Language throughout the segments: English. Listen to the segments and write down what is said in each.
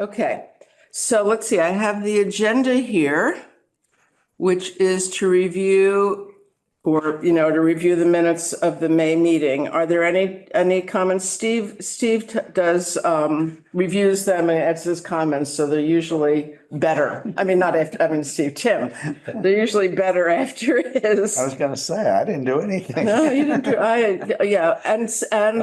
Okay, so let's see, I have the agenda here, which is to review to review the minutes of the May meeting. Are there any comments? Steve does reviews them and adds his comments, so they're usually better. I mean, not after, I mean, Tim, they're usually better after his. I was gonna say, I didn't do anything. No, you didn't do, yeah, and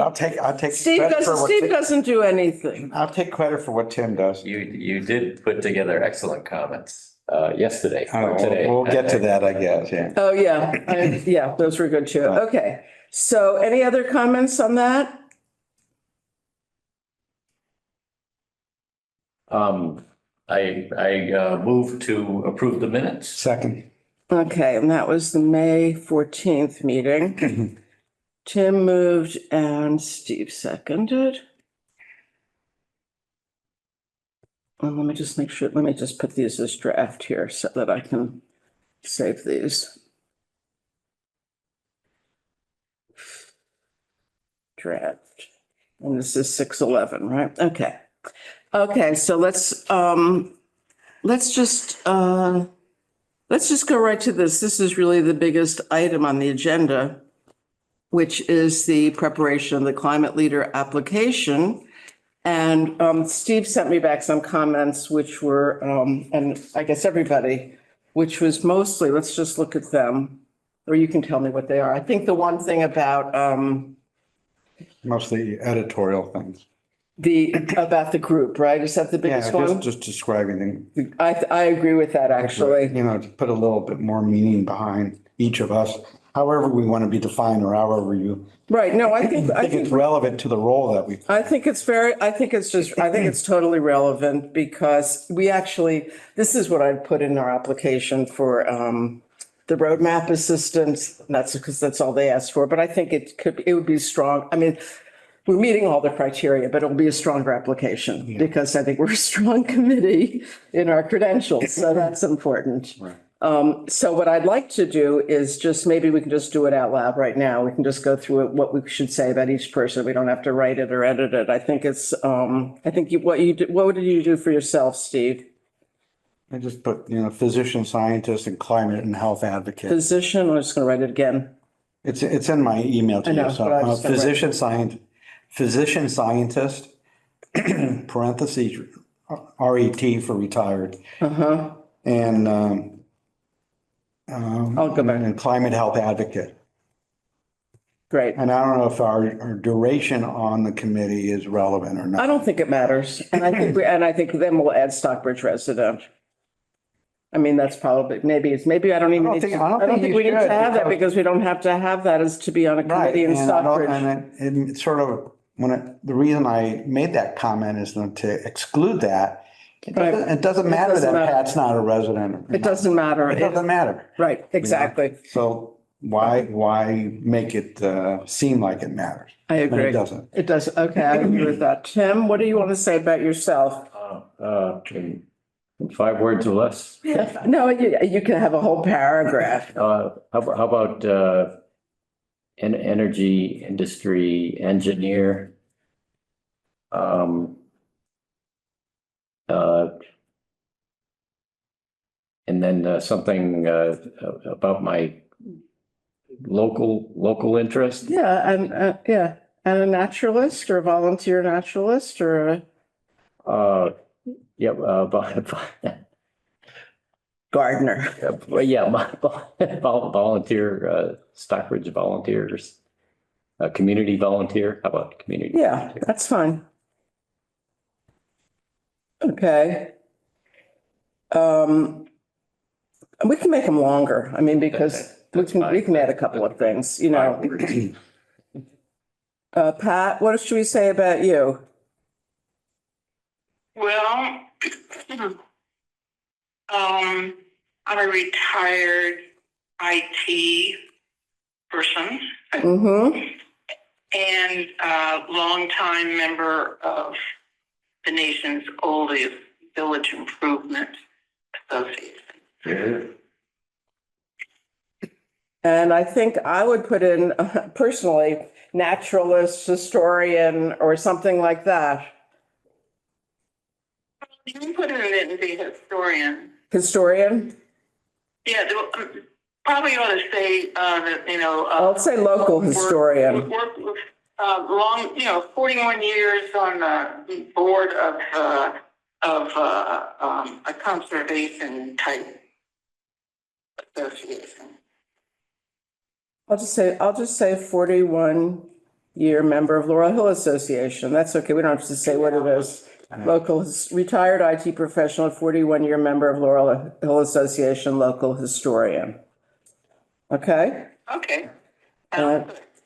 I'll take Steve credit for Steve doesn't do anything. I'll take credit for what Tim does. You did put together excellent comments yesterday or Oh, today. we'll get to that, I guess, yeah. Oh, yeah, yeah, those were good too. Okay, so any other comments on that? I move to approve the minutes. Second. Okay, and that was the May 14th meeting. Tim moved and Steve seconded. And let me just make sure, let me just put these as draft here so that I can save these. Draft. And this is 6/11, right? Okay. Okay, so let's just go right to this. This is really the biggest item on the agenda, which is the preparation of the climate leader application. And Steve sent me back some comments, which were, and I guess everybody, which was mostly, let's just look at them, or you can tell me what they are. I think the one thing about Mostly editorial things. about the group, right? Is that the biggest Yeah, one? just describing them. I agree with that, actually. You know, to put a little bit more meaning behind each of us, however we want to be defined or however you Right, no, I think it's relevant to the role that we. I think it's totally relevant because this is what I put in our application for the roadmap assistance. That's because that's all they asked for, but I think it would be strong. I mean, we're meeting all the criteria, but it'll be a stronger application because I think we're a strong committee in our credentials, so that's important. Right. So what I'd like to do is just, maybe we can just do it out loud right now. We can just go through what we should say about each person. We don't have to write it or edit it. I think it's, what did you do for yourself, Steve? I just put, physician, scientist, and climate and health advocate. Physician, I'm just going to write it again. It's in my email to I know, you. So but I just don't physician, scientist, parentheses, RET for retired. Uh-huh. And I'll go back. and climate health advocate. Great. And I don't know if our duration on the committee is relevant or I not. don't think it matters. And I think then we'll add Stockbridge resident. I mean, that's probably, maybe I don't even I don't need think- to, I don't I don't think think you we need to should, have that because- because we don't have to have that as to be on a committee in And I don't- Stockbridge. and it sort of, the reason I made that comment is to exclude that. It doesn't matter doesn't that matter. Pat's not a resident. or It not. doesn't matter. It doesn't matter. Right, exactly. So why make it seem like it matters? I When agree. it doesn't. It does. Okay, I agree with that. Tim, what do you want to say about yourself? In 5 words or less. No, you can have a whole paragraph. How about an energy industry engineer? And then something about my local interest. Yeah, and a naturalist or a volunteer naturalist or a gardener. Volunteer, Stockbridge volunteers, community volunteer. How about community? Yeah, volunteer? that's fine. Okay. We can make them longer. I mean, because we can add a couple of things, Pat, what should we say about you? Well, I'm a retired IT person Mm-hmm. and a longtime member of the nation's oldest Village Improvement Association. Yeah. And I think I would put in personally, naturalist, historian, or something like that. You can put it in the historian. Historian? Yeah, probably ought to say, that, I'll say local historian. Work with, long, 41 years on the board of a conservation type association. I'll just say 41-year member of Laurel Hill Association. That's okay. We don't have to say what it is. Local, retired IT professional, 41-year member of Laurel Hill Association, local historian. Okay? Okay.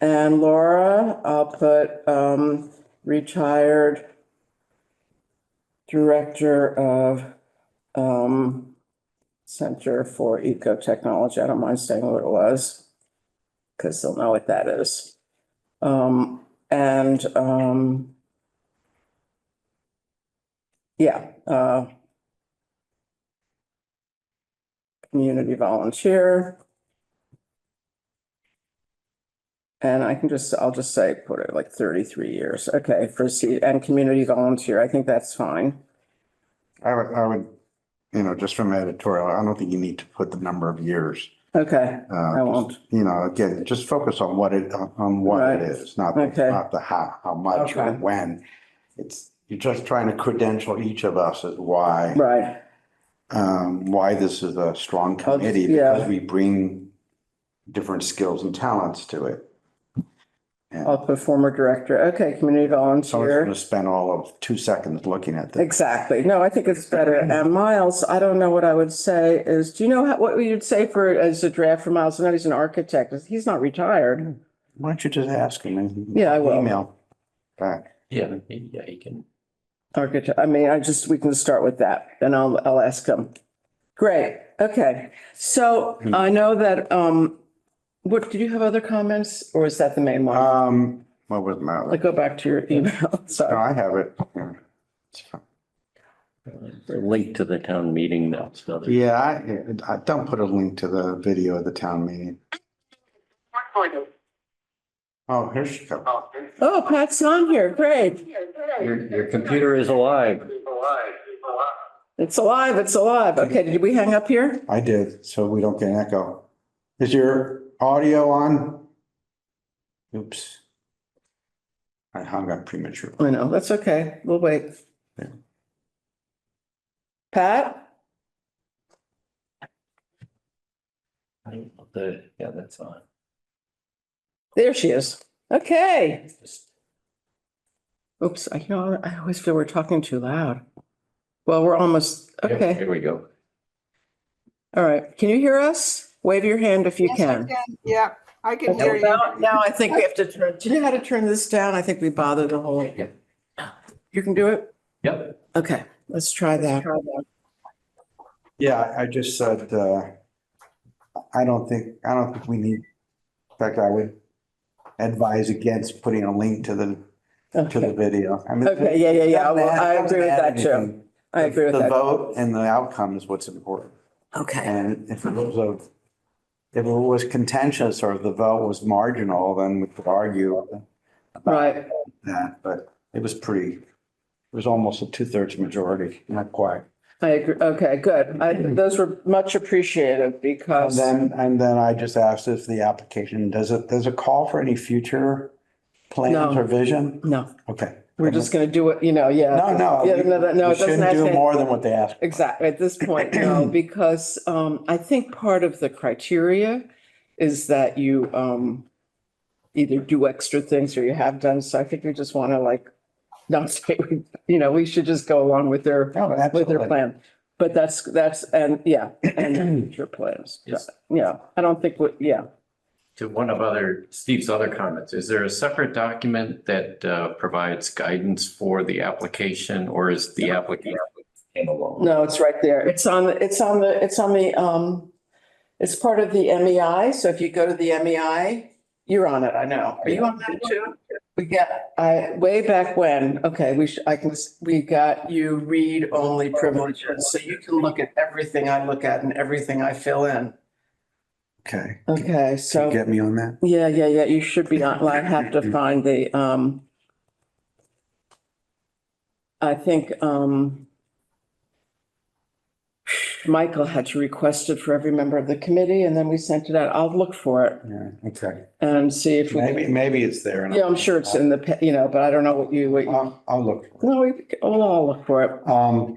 And Laura, I'll put retired director of Center for Ecotechnology. I don't mind saying what it was because they'll know what that is. Community volunteer. And I'll just say, put it like 33 years. Okay, and community volunteer. I think that's fine. I would, just from editorial, I don't think you need to put the number of years. Okay, I won't. Again, just focus on what it Right. is, not Okay. the how much or Okay. when. You're just trying to credential each of us as why this is a strong committee, yeah. because we bring different skills and talents to it. I'll put former director. Okay, community Someone's going volunteer. to spend all of 2 seconds looking at this. Exactly. No, I think it's better. And Miles, I don't know what I would say is, do you know what you'd say as a draft for Miles? No, he's an architect. He's not retired. Why don't you just ask him? And Yeah, I will. Email back. Yeah, he can. Architect, we can start with that. Then I'll ask him. Great. Okay. So I know that, did you have other comments or is that the main one? What was my, Like, go back to your email. no, Sorry. I have it. Here. It's fine. Link to the town meeting now, so. Yeah, I don't put a link to the video of the town meeting. Oh, here she comes. Oh, Pat's on here. Great. Your computer is alive. It's alive. It's alive. Okay. Did we hang up here? I did, so we don't get an echo. Is your audio on? Oops. I hung up prematurely. I know. That's okay. We'll wait. Yeah. Pat? Yeah, that's on. There she is. Okay. Oops. I always feel we're talking too loud. Well, we're almost, Yep, okay. Here we go. All right. Can you hear us? Wave your hand if you Yes, I can. Yeah, I can hear you. Now I think we have to do you know how to turn this down? I think we bother the whole. Yeah. You can do it? Yep. Okay, let's try that. Yeah, I just said, I don't think we need, in fact, I would advise against putting a link to the Okay, video. I mean, okay, yeah. Well, I agree with that too. anything. I agree with The that. vote and the outcome is what's important. Okay, And if it was contentious or if the vote was marginal, then we could argue about right. that, but it was almost a 2/3 majority, not quite. I agree. Okay, good. Those were much appreciated because. And then I just asked if the application, does it call for any future plans No. or vision? No, Okay. we're just going to do it, yeah. No, Yeah, no, we it doesn't shouldn't ask do any- more than what they asked. Exactly. At this point, no, because I think part of the criteria is that you either do extra things or you have done. So I think we just want to not say, we should just go along with their No, absolutely. plan. But and future plans. Yes. Yeah, I don't think, To one of Steve's other comments, is there a separate document that provides guidance for the application, or is the application standalone? no, it's right there. It's part of the MEI. So if you go to the MEI, you're on it. I know. Are you on that too? Way back when, okay, we got you read only privileges. So you can look at everything I look at and everything I fill in. Okay. Okay, Can you so, get me on that? yeah, you should be on, I have to find the, I think, Michael had to request it for every member of the committee and then we sent it out. I'll look for it Yeah, okay. and see if we. Maybe it's there. and Yeah, I'm sure it's in the, but I don't know what you. I'll look for No, I'll look for it. it.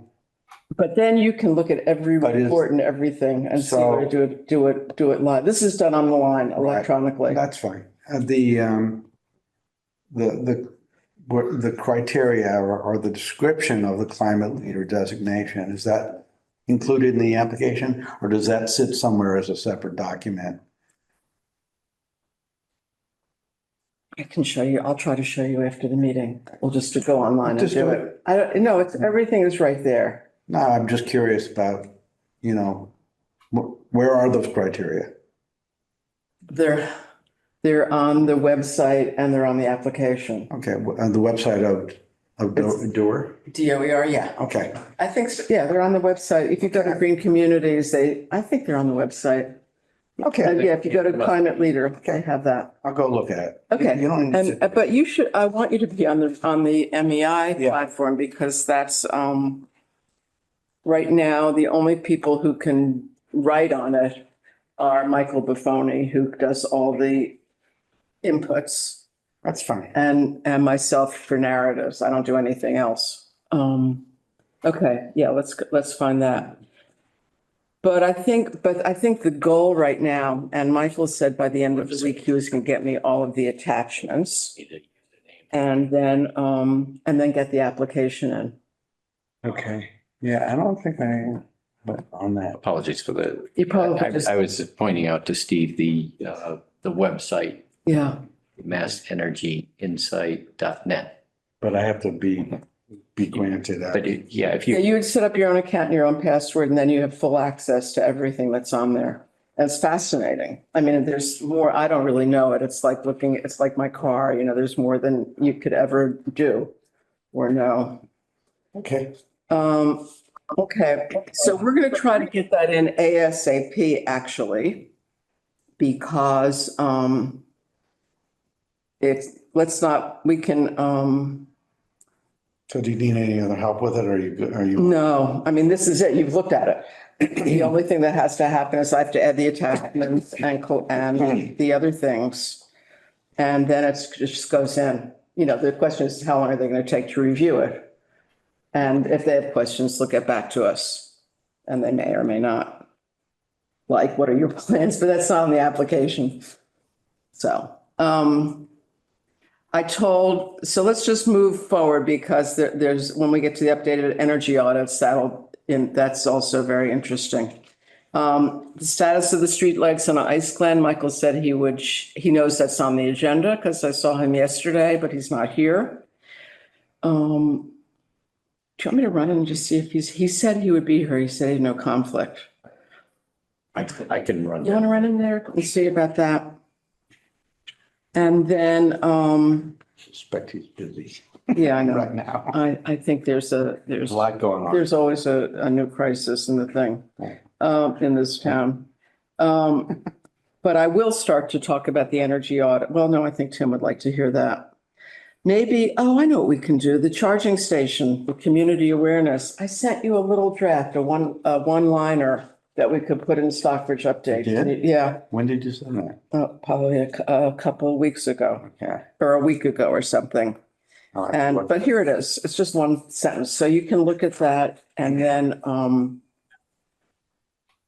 But then you can look at every But is- report and everything and see So- where to do it live. This is done on the line electronically. That's fine. The criteria or the description of the climate leader designation, is that included in the application? Or does that sit somewhere as a separate document? I can show you. I'll try to show you after the meeting. We'll just to go online and Just do do it. I don't, no, it's, everything is right there. No, I'm just curious about, where are those criteria? They're on the website and they're on the application. Okay, on the website of DOER? DOER, yeah. Okay, I think, so. Yeah, they're on the website. If you go to Green Communities, I think they're on the website. okay, Yeah, if you go to Climate Leader, they have that. I'll go look at it. Okay, You don't need and, to- but you should, I want you to be on the MEI Yeah. platform because that's, right now, the only people who can write on it are Michael Buffoni, who does all the inputs, That's fine. and myself for narratives. I don't do anything else. Okay, yeah, let's find that. But I think the goal right now, and Michael said by the end of the week, he was going to get me all of the attachments and then get the application in. Okay, yeah, I don't think but on that. Apologies for the, You probably just, I was pointing out to Steve, the website, yeah, massenergyinsight.net. But I have to be granted that. But if yeah, you, you would set up your own account and your own password, and then you have full access to everything that's on there. It's fascinating. I mean, there's more, I don't really know it. It's like it's like my car, there's more than you could ever do or know. Okay, Okay, so we're gonna try to get that in ASAP, actually, because, we can, so do you need any other help with it, or are you good, no, I mean, this is it. You've looked at it. The only thing that has to happen is I have to add the attachments and the other things. And then it just goes in. The question is, how long are they going to take to review it? And if they have questions, they'll get back to us. And they may or may not. Like, what are your plans? But that's not on the application. So, so let's just move forward because there's, when we get to the updated energy audits, that's also very interesting. The status of the streetlights on Ice Glen, Michael said he knows that's on the agenda because I saw him yesterday, but he's not here. Do you want me to run in and just see if he said he would be here. He said he had no conflict. I can run. You want to run in there and see about that? And then, suspect he's busy yeah, I know. right now. I think there's There's a lot going on. there's always a new crisis in the thing, in this town. But I will start to talk about the energy audit. Well, no, I think Tim would like to hear that. Maybe, I know what we can do. The charging station, the community awareness. I sent you a little draft, a one-liner that we could put in Stockbridge update. You did? Yeah, When did you send that? probably a couple of weeks ago Okay. or a week ago or something. All right. But here it is. It's just one sentence. So you can look at that and then,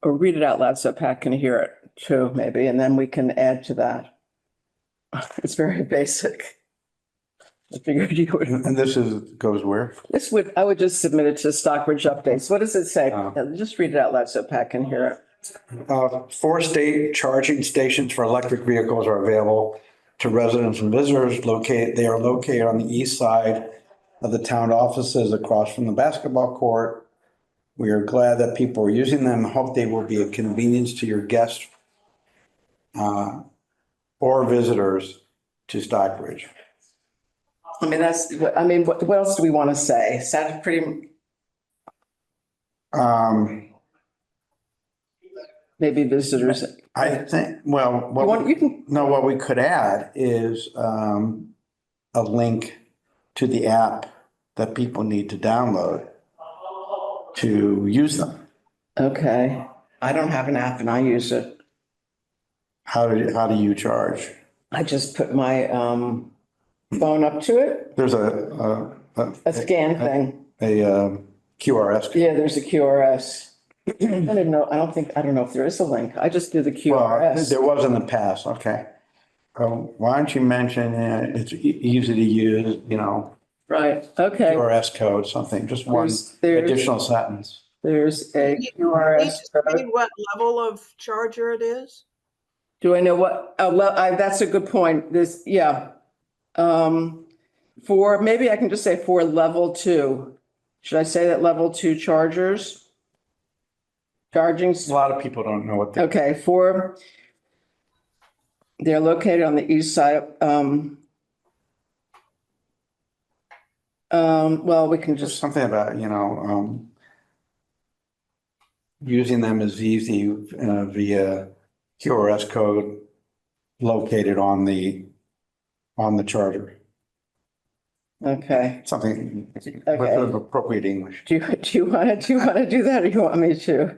or read it out loud so Pat can hear it too, maybe, and then we can add to that. It's very basic. I figured you would. And goes where? I would just submit it to Stockbridge updates. What does it say? Oh. Just read it out loud so Pat can hear it. 4 state charging stations for electric vehicles are available to residents and visitors they are located on the east side of the town offices across from the basketball court. We are glad that people are using them. Hope they will be a convenience to your guests or visitors to Stockbridge. I mean, what else do we want to say? Is that pretty, maybe visitors? I think, well, what we could add is a link to the app that people need to download to use them. Okay. I don't have an app and I use it. How do you charge? I just put my phone up to it, There's a scan thing. a QRS. Yeah, there's a QRS. I don't know. I don't know if there is a link. I just do the Well, QRS. there was in the past, okay. Why don't you mention, it's easy to use, Right, okay. QRS code, something, just one There's additional sentence. there's a Need QRS to say code. what level of charger it is? Do I know what, that's a good point. Yeah. Maybe I can just say for level 2. Should I say that level 2 chargers? Charging, A lot of people don't know what the, okay, they're located on the east side. Well, we can just just, something about, using them is easy via QRS code located on the charger. okay. Something with Okay. appropriate English. Do you want to do that or you want me to?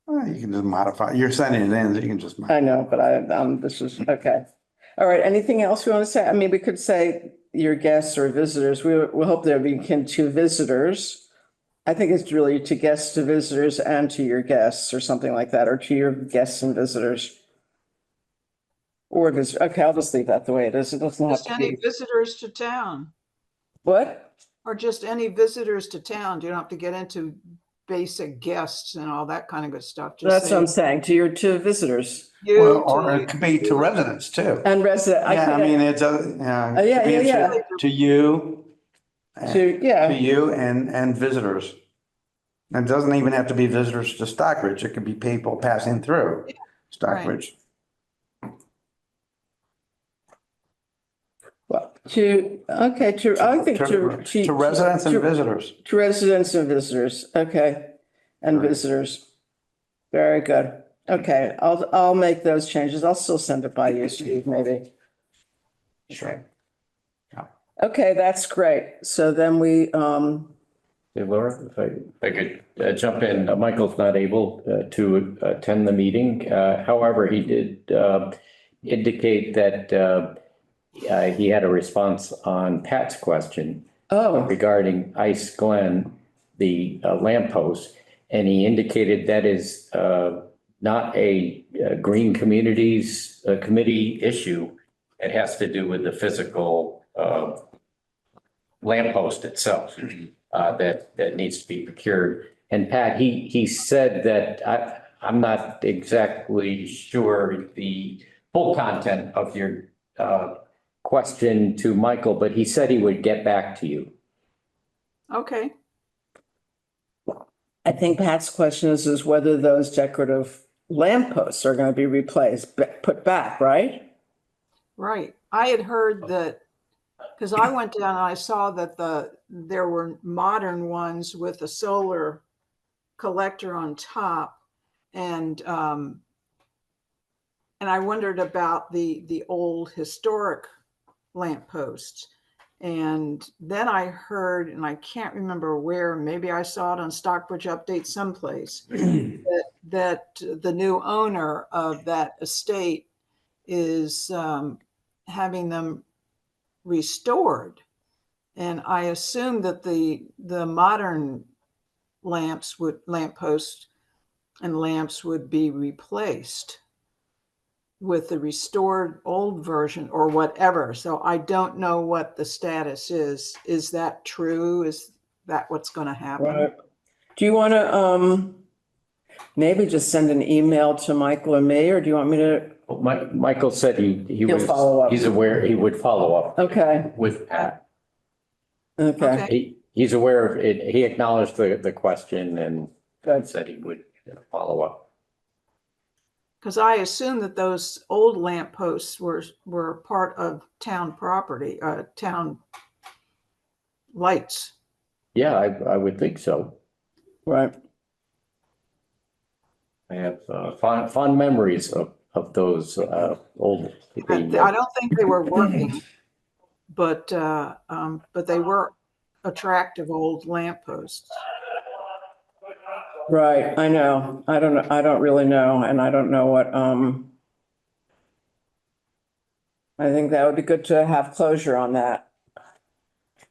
You can just modify, you're sending it in, so you can just. I know, but this is, okay. All right, anything else we want to say? I mean, we could say your guests or visitors. We hope they'll be akin to visitors. I think it's really to guests, to visitors, and to your guests or something like that, or to your guests and visitors. Or visitors. Okay, I'll just leave that the way it is. It doesn't have Just to any be. visitors to town, What? or just any visitors to town. You don't have to get into basic guests and all that kind of good stuff. Just That's what I'm say saying, to visitors you Well, to or it could be to residents too. and resident. Yeah, I mean, it's yeah, it could be yeah. to you. Yeah. To you and visitors. It doesn't even have to be visitors to Stockbridge. It could be people passing through Stockbridge. Well, I think To residents and visitors. To residents and visitors, okay, and Right. visitors. Very good. Okay, I'll make those changes. I'll still send it by you, Steve, maybe. Sure. Okay, that's great. So then we, Hey, Laura, if I could jump in, Michael's not able to attend the meeting. However, he did indicate that he had a response on Pat's question regarding Ice Glen, the lamppost, and he indicated that is not a Green Communities Committee issue. It has to do with the physical lamppost itself that needs to be procured. And Pat, he said that I'm not exactly sure the full content of your question to Michael, but he said he would get back to you. okay. I think Pat's question is whether those decorative lampposts are going to be replaced, put back, right? Right. I had heard that, because I went down and I saw that there were modern ones with a solar collector on top. And I wondered about the old historic lampposts. And then I heard, and I can't remember where, maybe I saw it on Stockbridge Update someplace, that the new owner of that estate is having them restored. And I assume that the modern lampposts and lamps would be replaced with the restored old version or whatever. So I don't know what the status is. Is that true? Is that what's going to happen? Right. Do you want to maybe just send an email to Michael or me, or do you want me to? Well, Michael said He'll follow up. he's aware he would follow up Okay, with Pat. okay, He's aware of it. He acknowledged the question and good. said he would follow up. Because I assume that those old lampposts were part of town property, town lights. Yeah, I would think so. Right. I have fond memories of those old. I don't think they were working, but they were attractive old lampposts. Right, I know. I don't know. I don't really know. And I don't know what, I think that would be good to have closure on that.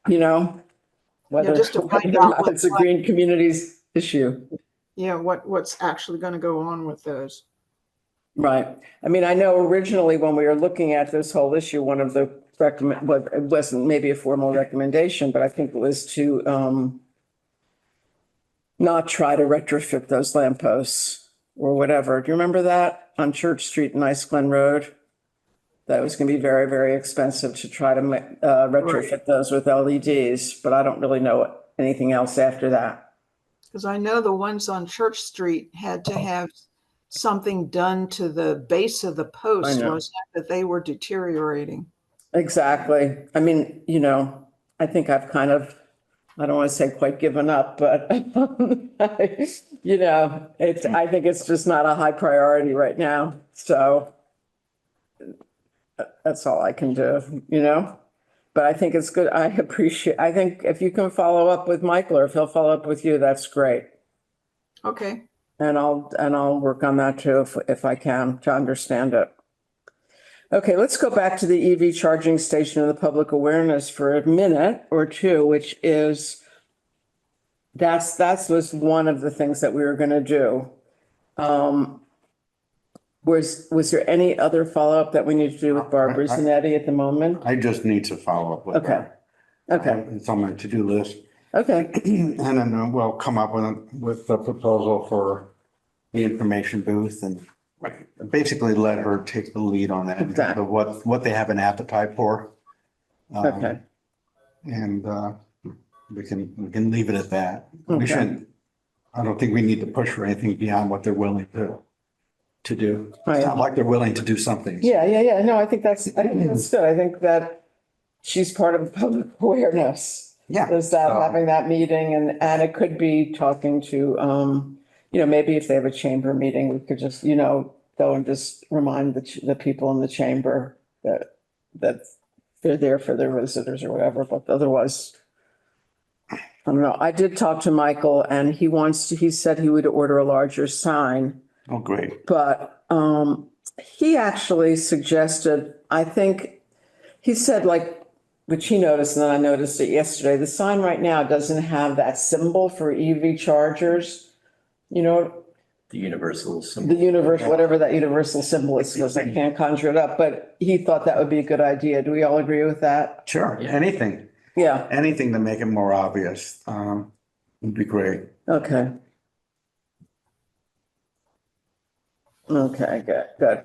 You know? Whether, just to find whether or out not what- it's a green communities issue. Yeah, what's actually going to go on with those. Right. I mean, I know originally when we were looking at this whole issue, one of the recommend, well, it wasn't maybe a formal recommendation, but I think it was to, not try to retrofit those lampposts or whatever. Do you remember that on Church Street and Ice Glen Road? That was going to be very, very expensive to try to retrofit those with LEDs, but I don't really know anything else after that. Because I know the ones on Church Street had to have something done to the base of the post, know. was that they were deteriorating. Exactly. I mean, you know, I think I've kind of, I don't want to say quite given up, but you know, I think it's just not a high priority right now. So that's all I can do, you know? But I think it's good. I think if you can follow up with Michael or if he'll follow up with you, that's great. Okay. And I'll work on that too if I can to understand it. Okay, let's go back to the EV charging station and the public awareness for a minute or two, which is that was one of the things that we were going to do. Was there any other follow-up that we need to do with Barbara Zanetti at the moment? I just need to follow up with Okay, her. okay, It's on my to-do list. okay, And then we'll come up with a proposal for the information booth and basically let her take the lead on that. Exactly. Of what they have an appetite for. okay. And we can leave it at that. Okay. We shouldn't, I don't think we need to push for anything beyond what they're willing to do. Right. It's not like they're willing to do something. Yeah. No, I think that's good. I think that she's part of public awareness. Yeah. Is that So- having that meeting and it could be talking to, you know, maybe if they have a chamber meeting, we could just, you know, go and just remind the people in the chamber that they're there for their visitors or whatever, but otherwise, I don't know. I did talk to Michael and he said he would order a larger sign. Oh, great. But he actually suggested, I think, he said like, which he noticed, and then I noticed it yesterday, the sign right now doesn't have that symbol for EV chargers. You know, The universal the symbol. universal, whatever that universal symbol is, because I can't conjure it up, but he thought that would be a good idea. Do we all agree with that? Sure. Anything to make it more obvious would be great. Okay. Okay, good.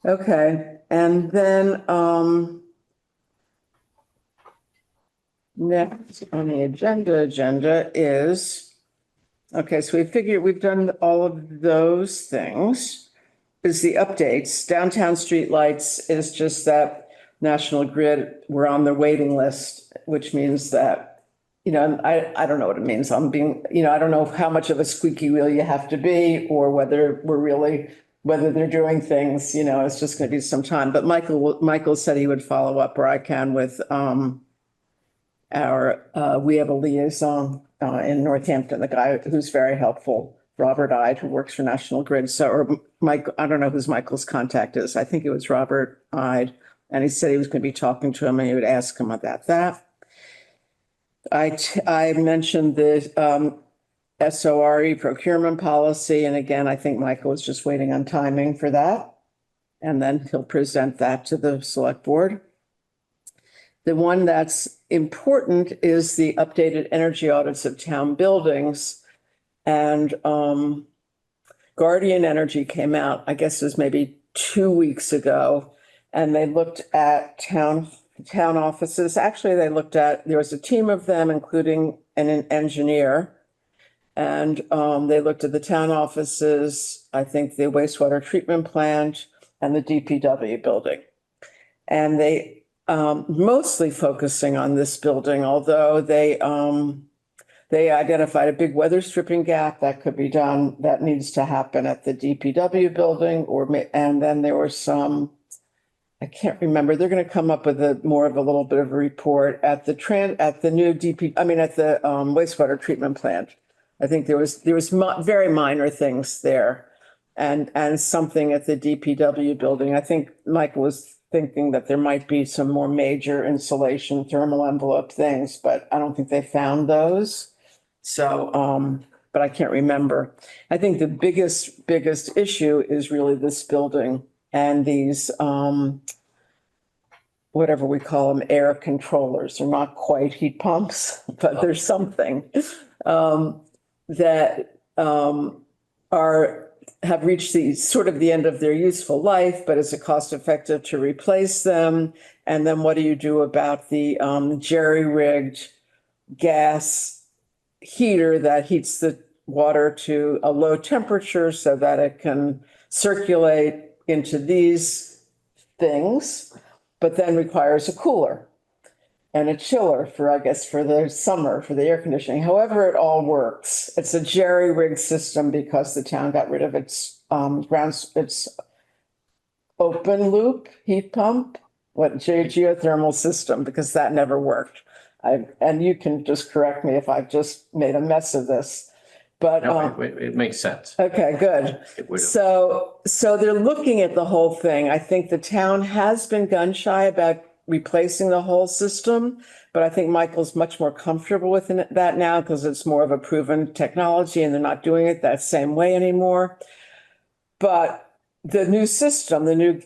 Okay, and then, next on the agenda is, okay, so we've done all of those things. Is the updates, downtown streetlights is just that National Grid, we're on the waiting list, which means that, you know, I don't know what it means. I'm being, you know, I don't know how much of a squeaky wheel you have to be or whether they're doing things, you know, it's just going to be some time. But Michael said he would follow up, or I can, with we have a liaison in Northampton, the guy who's very helpful, Robert Ide, who works for National Grid. So, or Mike, I don't know who's Michael's contact is. I think it was Robert Ide. And he said he was going to be talking to him and he would ask him about that. I mentioned the SORE procurement policy. And again, I think Michael was just waiting on timing for that. And then he'll present that to the select board. The one that's important is the updated energy audits of town buildings. And Guardian Energy came out, I guess it was maybe 2 weeks ago, and they looked at town offices. Actually, there was a team of them, including an engineer. And they looked at the town offices, I think the wastewater treatment plant and the DPW building. And they mostly focusing on this building, although they identified a big weather stripping gap that could be done, that needs to happen at the DPW building, and then there were some, I can't remember, they're going to come up with more of a little bit of a report at the new at the wastewater treatment plant. I think there was very minor things there. And something at the DPW building. I think Michael was thinking that there might be some more major insulation, thermal envelope things, but I don't think they found those. So, but I can't remember. I think the biggest issue is really this building and these, whatever we call them, air controllers. They're not quite heat pumps, but there's something, that, have reached the sort of the end of their useful life, but is it cost effective to replace them? And then what do you do about the jerry-rigged gas heater that heats the water to a low temperature so that it can circulate into these things, but then requires a cooler and a chiller for, I guess, for the summer, for the air conditioning. However, it all works. It's a jerry-rigged system because the town got rid of its its open loop heat pump, geothermal system, because that never worked. And you can just correct me if I've just made a mess of this, but. No, it makes sense. Okay, good. It would have. So they're looking at the whole thing. I think the town has been gun shy about replacing the whole system, but I think Michael's much more comfortable with that now because it's more of a proven technology and they're not doing it that same way anymore. But the new system, the new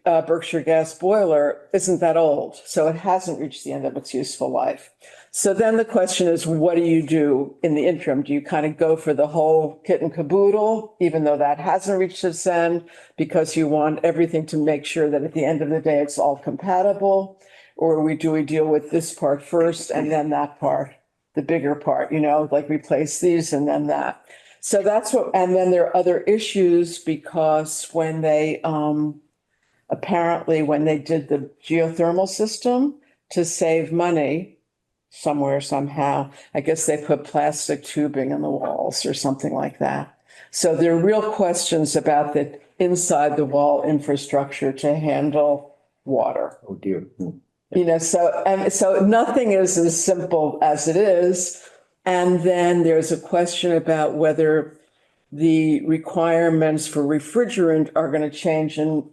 Berkshire gas boiler isn't that old, so it hasn't reached the end of its useful life. So then the question is, what do you do in the interim? Do you kind of go for the whole kit and caboodle, even though that hasn't reached its end, because you want everything to make sure that at the end of the day, it's all compatible? Or do we deal with this part first and then that part, the bigger part, like replace these and then that? So that's what, and then there are other issues because when they, apparently when they did the geothermal system to save money, somewhere, somehow, I guess they put plastic tubing in the walls or something like that. So there are real questions about the inside the wall infrastructure to handle water. Oh, dear. So nothing is as simple as it is. And then there's a question about whether the requirements for refrigerant are going to change in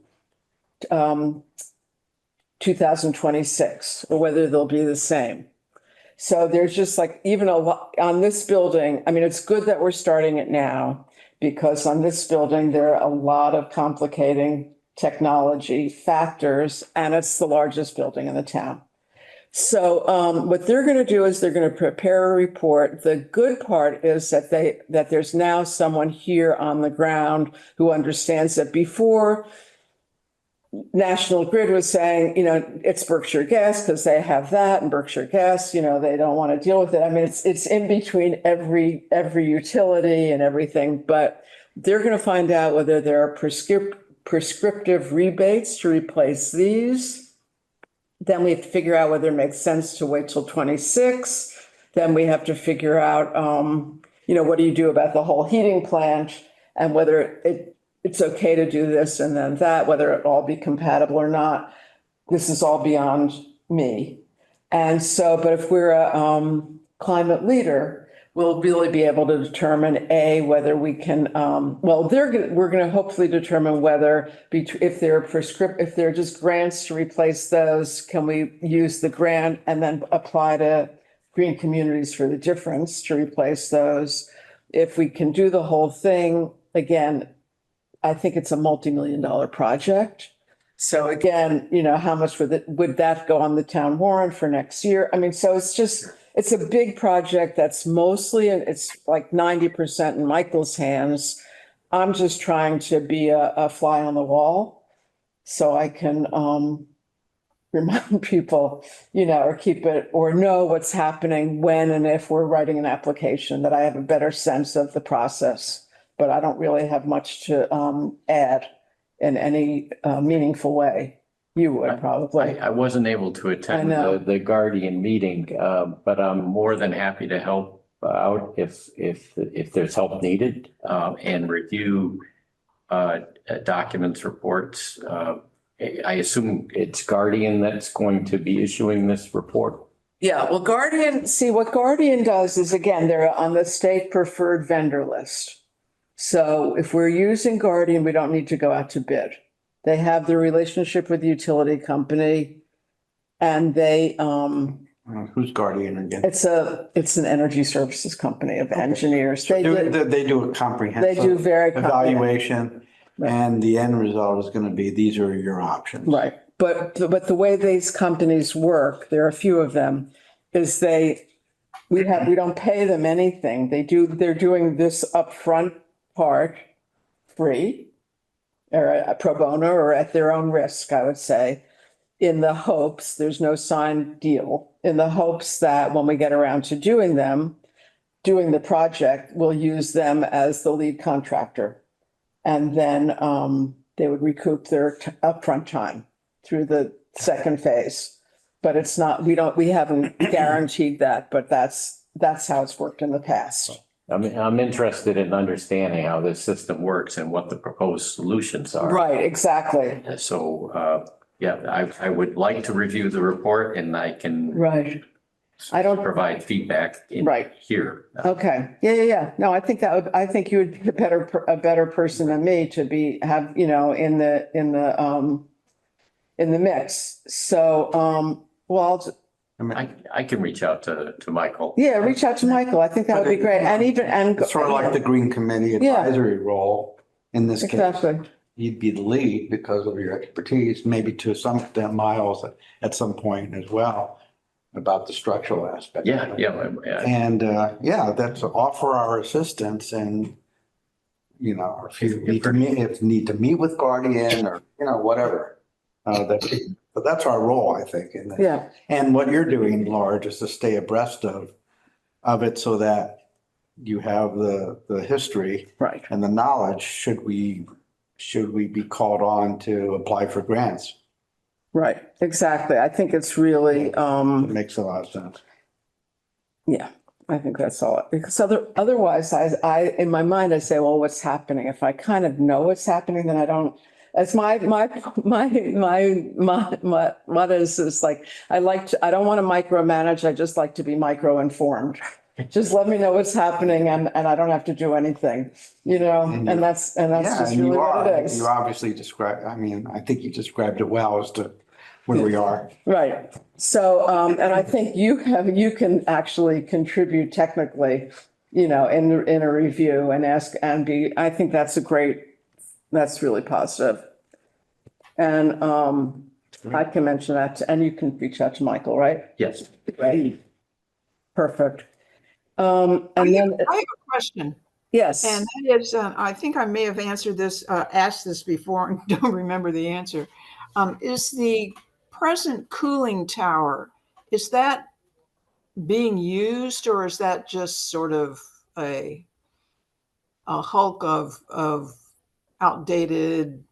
2026 or whether they'll be the same. So there's just like even a lot on this building. I mean, it's good that we're starting it now because on this building, there are a lot of complicating technology factors, and it's the largest building in the town. So what they're going to do is they're going to prepare a report. The good part is that there's now someone here on the ground who understands that before National Grid was saying, it's Berkshire Gas because they have that, and Berkshire Gas, they don't want to deal with it. I mean, it's in between every utility and everything, but they're going to find out whether there are prescriptive rebates to replace these. Then we have to figure out whether it makes sense to wait till 26. Then we have to figure out, what do you do about the whole heating plant and whether it's okay to do this and then that, whether it all be compatible or not. This is all beyond me. And so, but if we're a climate leader, we'll really be able to determine whether we can, we're going to hopefully determine whether if they're just grants to replace those, can we use the grant and then apply to green communities for the difference to replace those? If we can do the whole thing, again, I think it's a multi-million-dollar project. So again, how much would that go on the town warrant for next year? I mean, so it's a big project that's it's like 90% in Michael's hands. I'm just trying to be a fly on the wall so I can remind people, or keep it or know what's happening when and if we're writing an application, that I have a better sense of the process. But I don't really have much to add in any meaningful way. You would probably. I wasn't able to attend the Guardian meeting, but I'm more than happy to help out if there's help needed and review documents, reports. I assume it's Guardian that's going to be issuing this report. Yeah, well, Guardian, see what Guardian does is, again, they're on the state preferred vendor list. So if we're using Guardian, we don't need to go out to bid. They have the relationship with the utility company and they, Who's Guardian again? it's an energy services company of engineers. So They did, they do a they comprehensive do very. evaluation, Right. and the end result is going to be, these are your options. Right, but the way these companies work, there are a few of them, is we don't pay them anything. They're doing this upfront part free or pro bono or at their own risk, I would say, in the hopes, there's no signed deal, in the hopes that when we get around to doing the project, we'll use them as the lead contractor. And then they would recoup their upfront time through the second phase. But it's not, we haven't guaranteed that, but that's how it's worked in the past. I'm interested in understanding how this system works and what the proposed solutions are. Right, exactly. So, yeah, I would like to review the report and I can Right. I don't, provide feedback in Right. here. okay. Yeah. No, I think I think you would be a better person than me to in the mix. So, well, I can reach out to Michael. yeah, reach out to Michael. I think that would be great. And It's sort of like the Green Committee Yeah. advisory role in this case. Exactly. You'd be the lead because of your expertise, maybe to some extent Miles at some point as well, about the structural aspect. Yeah. And, that's offer our assistance and, if you need to meet with Guardian or, whatever. But that's our role, I think. In this. Yeah. And what you're doing, Laura, is to stay abreast of it so that you have the history Right. and the knowledge, should we be called on to apply for grants. Right. Exactly. I think it's really, It makes a lot of sense. yeah, I think that's all. Because otherwise, I in my mind, I say, well, what's happening? If I kind of know what's happening, then I don't. That's my what is like, I don't want to micromanage. I just like to be micro informed. Just let me know what's happening and I don't have to do anything, and that's Yeah, just and really you what are, it is. you obviously described, I think you described it well as to where we are. Right. So, and I think you can actually contribute technically, in a review and I think that's really positive. And, I can mention that, and you can reach out to Michael, right? Yes. Right. Perfect. And then, I have a question. yes. And that is, I think I may have asked this before and don't remember the answer. Is the present cooling tower, is that being used or is that just sort of a hulk of outdated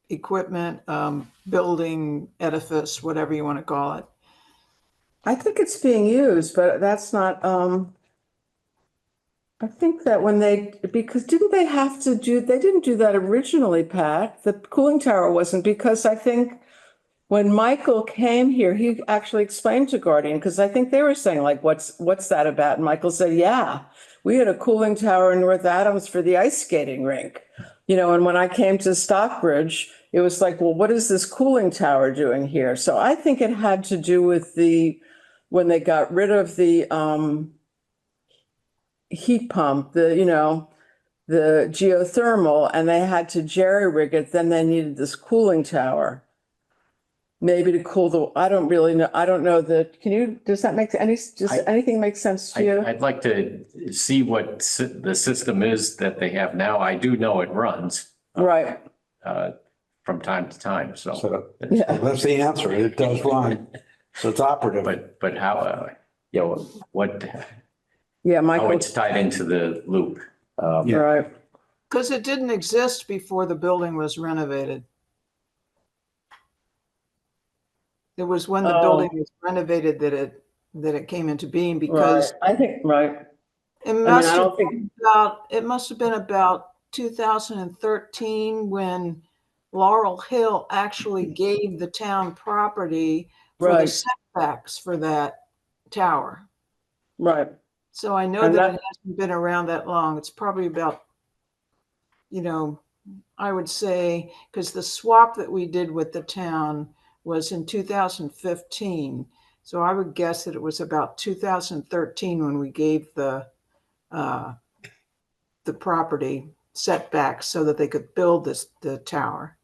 equipment, building, edifice, whatever you want to call it? I think it's being used, but that's not, I think that because didn't they didn't do that originally, Pat? The cooling tower wasn't, because I think when Michael came here, he actually explained to Guardian, because I think they were saying like, what's that about? And Michael said, yeah, we had a cooling tower in North Adams for the ice skating rink. And when I came to Stockbridge, it was like, well, what is this cooling tower doing here? So I think it had to do with when they got rid of the heat pump, the geothermal, and they had to jerry rig it, then they needed this cooling tower. Maybe to cool I don't really know. I don't know does that make anything make sense to you? I'd like to see what the system is that they have now. I do know it runs. Right. From time to time, so. Yeah. That's the answer. It does run. So it's operative. But how, what, Yeah, how Michael. it's tied into the loop. Yeah. Right. Because it didn't exist before the building was renovated. It was when the building was renovated that it came into being, because Right. I think, right. it must have been about 2013 when Laurel Hill actually gave the town property for the Right. setbacks for that tower. Right. So I know And that that- it hasn't been around that long. It's probably about, you know, I would say, because the swap that we did with the town was in 2015. So I would guess that it was about 2013 when we gave uh, the property setbacks so that they could build the tower.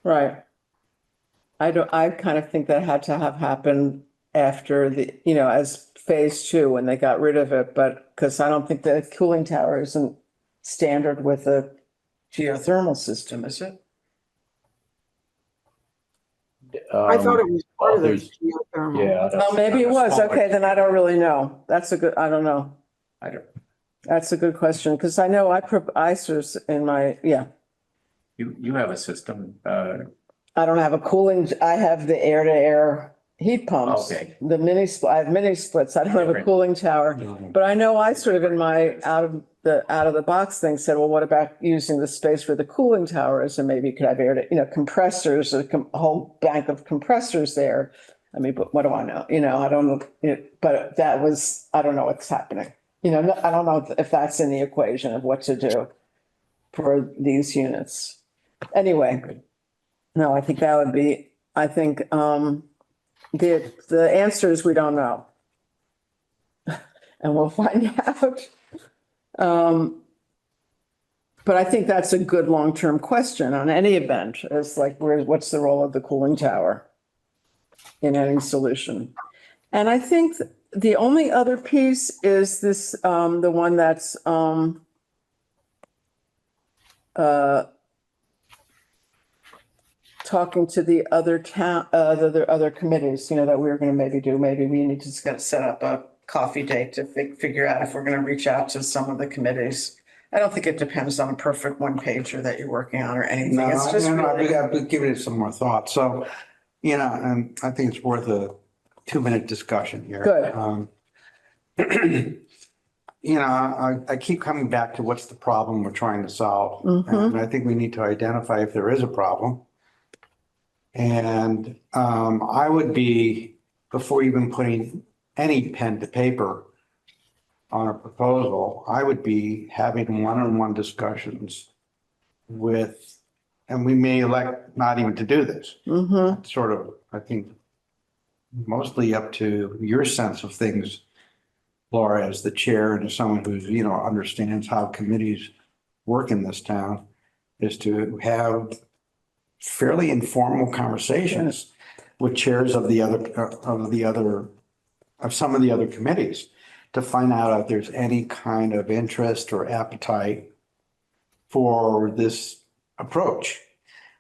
Right. I kind of think that had to have happened after as phase two, when they got rid of it, but because I don't think the cooling tower isn't standard with a geothermal system, is it? I thought it was part of the there's- geothermal. Yeah. Oh, maybe it was. Okay, then I don't really know. I don't know. I don't, That's a good question, because I know I sort of in my, you have a system, I don't have a cooling, I have the air-to-air heat pumps. Okay. I have mini splits. I don't have a Different. cooling tower. But I know I sort of in my out of the box thing said, well, what about using the space where the cooling tower is? And maybe you could have compressors, a whole bank of compressors there. I mean, but what do I know? I don't know. But I don't know what's happening. I don't know if that's in the equation of what to do for these units. Anyway, no, I think the answer is we don't know. And we'll find out. But I think that's a good long-term question on any event. It's like, what's the role of the cooling tower in any solution? And I think the only other piece is this, the one that's, talking to the other the other committees, that we were going to maybe do. Maybe we need to set up a coffee date to figure out if we're going to reach out to some of the committees. I don't think it depends on a perfect one pager that you're working on or anything. No, It's just really, I've been giving it some more thought. So, and I think it's worth a 2-minute discussion here. Good. I keep coming back to what's the problem we're trying to solve. And I think we need to identify if there is a problem. And I would be, before even putting any pen to paper on a proposal, I would be having one-on-one discussions with, and we may elect not even to do this. Sort of, I think, mostly up to your sense of things, Laura, as the chair and as someone who's, understands how committees work in this town, is to have fairly informal conversations with chairs of some of the other committees to find out if there's any kind of interest or appetite for this approach,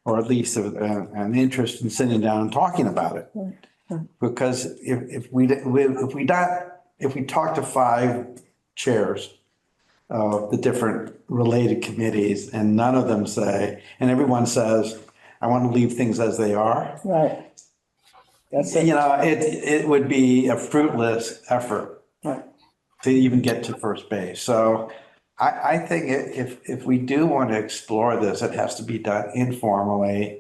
or at least an interest in sitting down and talking about it. Because if we talk to 5 chairs of the different related committees and none of them say, and everyone says, I want to leave things as they are. Right. That's it. It would be a fruitless effort Right. to even get to first base. So I think if we do want to explore this, it has to be done informally